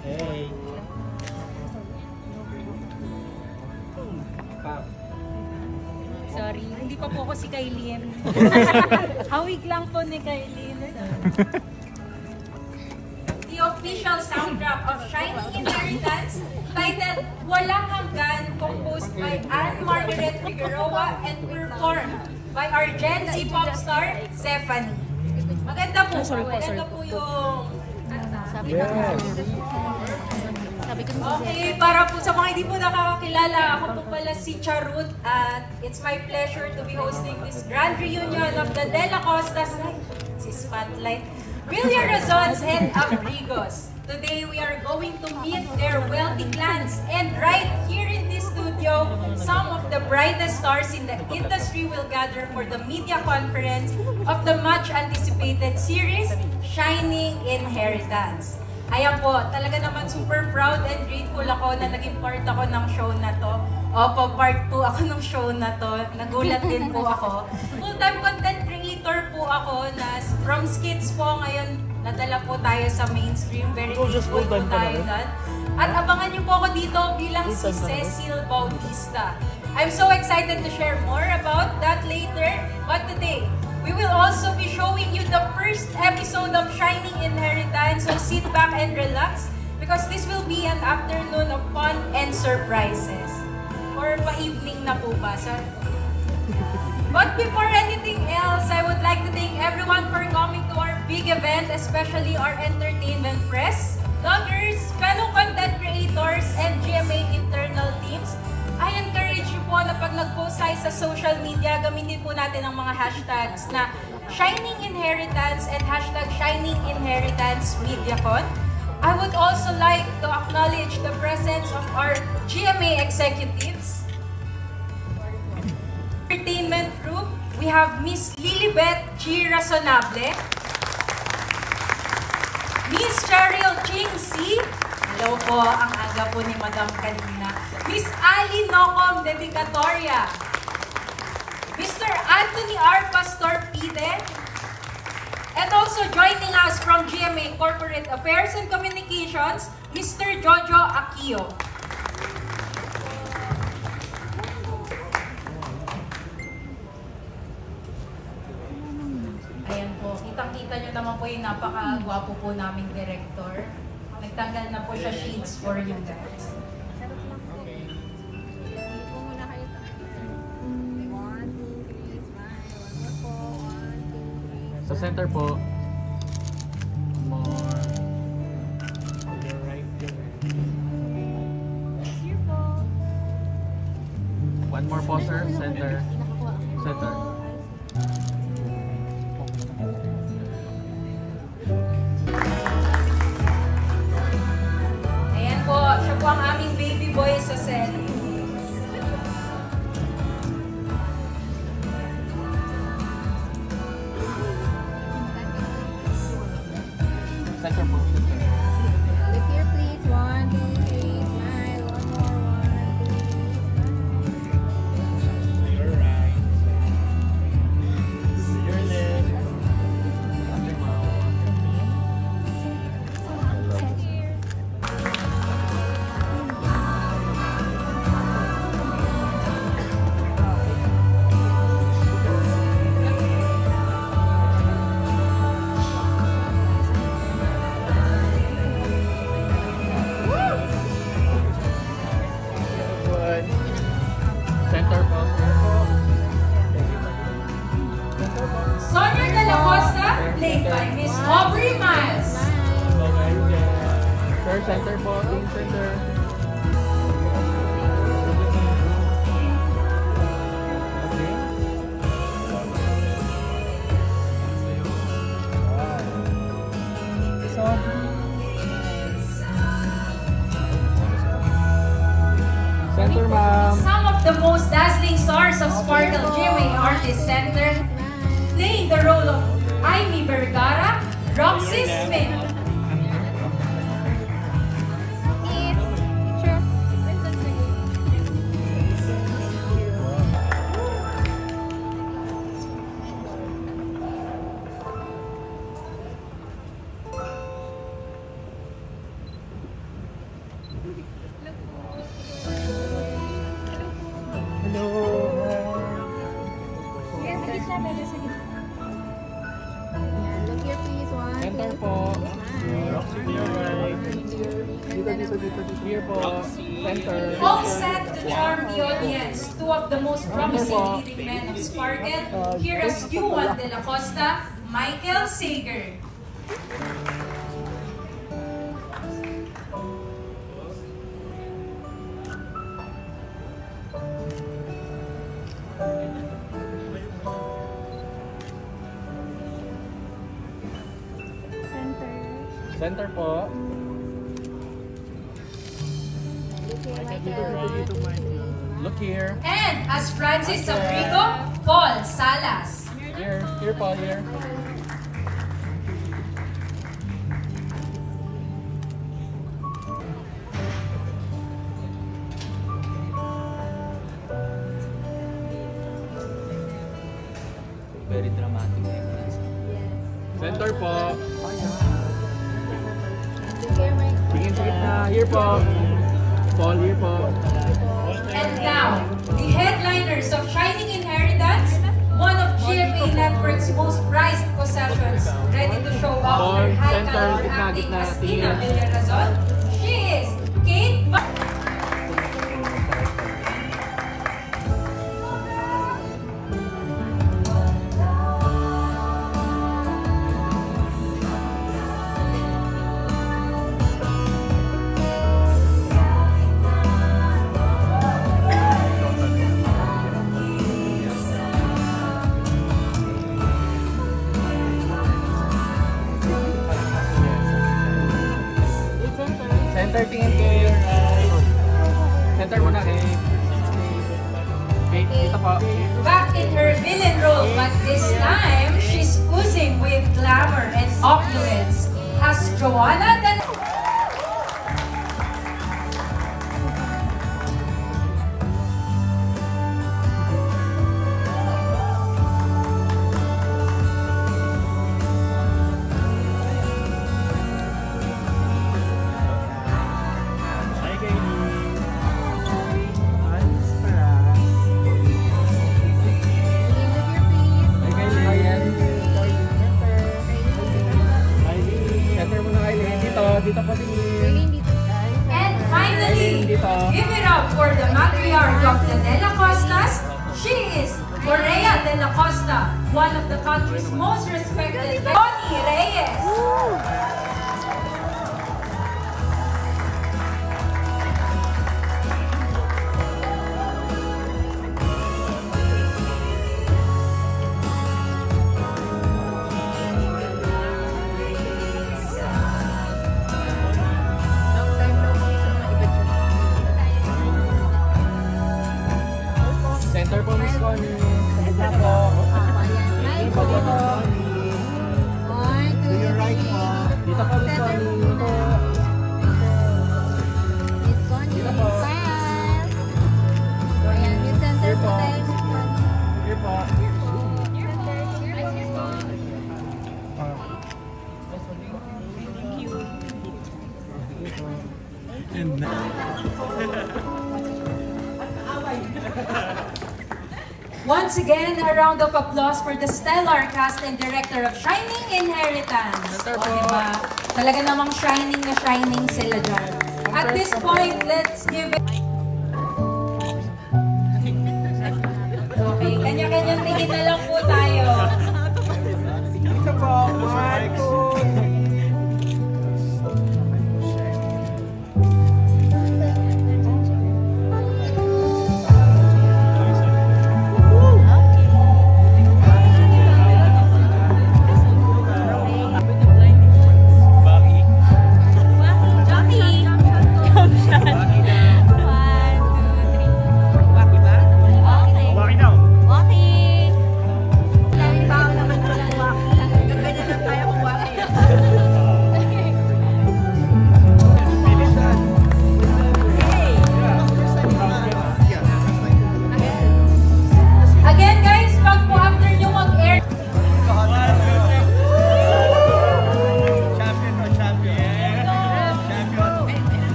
Hey. Sorry, hindi pa po ako si Kailin. Hawig lang po ni Kailin. The official soundtrack of Shining Inheritance, titled Walang Hanggan, composed by Anne Margaret Figueroa and performed by our Gen Z pop star, Zephanie. Maganda po. Maganda po yung... Okay, para po sa mga hindi po nakakakilala, ako po pala si Charut at it's my pleasure to be hosting this grand reunion of the De La Costas, si Spotlight, Villa Razons and Abrigos. Today we are going to meet their wealthy clans, and right here in this studio, some of the brightest stars in the industry will gather for the media conference of the much anticipated series, Shining Inheritance. Ayan po, talaga naman super proud and grateful ako na naging part ako ng show na to. Opo, part 2 ako ng show na to. Nagulat din po ako. Full-time content creator po ako na from skits po ngayon nadala po tayo sa mainstream. Very grateful po tayo doon. At abangan niyo po ako dito bilang si Cecil Bautista. I'm so excited to share more about that later. But today, we will also be showing you the first episode of Shining Inheritance, so sit back and relax because this will be an afternoon of fun and surprises. Or pa-evening na po ba? But before anything else, I would like to thank everyone for coming to our big event, especially our entertainment press, bloggers, fellow content creators, and GMA internal teams. I encourage you po na pag nag-post tayo sa social media, gamitin po natin ang mga hashtags na Shining Inheritance and hashtag Shining Inheritance MediaCon. I would also like to acknowledge the presence of our GMA executives. Entertainment group, we have Miss Lilibet G. Razonable, Miss Cheryl Ching C. Hello po, ang aga po ni Madam kanina. Miss Ali Nocom Dedicatoria, Mr. Anthony R. Pastor Pide, and also joining us from GMA Corporate Affairs and Communications, Mr. Jojo Aquio. Ayan po, kitang-kita nyo naman po yung napaka-gwapo po naming director. Nagtanggal na po siya sheets for you guys. Sa center po. More. You're right there. One more po, sir. Center. Center. Ayan po, siya po ang aming baby boy sa set. Center po. Look here, please. 1, 2, 3, smile. One more. 1, 2, 3. You're right. Your left. Under mouth. Center po. Sonia De La Costa, played by Miss Aubrey Miles. Sir, center po. Team center. Center, ma'am. Some of the most dazzling stars of Sparkle GMA Artist Center, playing the role of Amy Vergara, Roxy Smith. Please. Picture. bebe, sige. Ayan, look here please. 1, Center 2, po. 3, Roxy to your right. Dito. Here po. Center. All set to charm the audience. Two of the most promising leading men of Sparkle. Here is Juan de la Costa, Michael Sager. Center. Center po. look here, Michael. Look here. And as Francis Abrigo, Paul Salas. Here po, here. Very dramatic entrance. Yes. Center po. Look here, Michael. Tingin sa gitna. Here po. Paul, here po. And now, the headliners of Shining Inheritance, one of GMA Network's most prized possessions, ready to show off her high caliber acting as Ina Villarazon. She is Kate Center tingin kayo. Center muna kay. Dito po. back in her villain role, but this time she's oozing with glamour and opulence as Joanna the Hi, Kaylee. Look here, please. Hi, Kaylee. Center muna Kaylee. Dito po tingin. Really, dito. And finally, give it up for the matriarch of the De La Costas. She is Correa de la Costa, one of the country's most respected Tony Reyes. Long time no see sa mga iba dyan. Center po, Miss Connie. Sa gitna po. Ayan, smile Dito po. po, Miss Connie. 1, 2, 3. Dito po, Miss Center Connie. muna. Miss Connie, Dito po. smile. Ayan, Miss Center po tayo, Miss Connie. Here po. Once again, a round of applause for the stellar cast and director of Shining Inheritance. Center O, po. diba? Talaga namang shining na shining sila dyan. At this point, let's give it... Okay, kanya-kanyang tingin na lang po tayo. Dito po. 1, 2.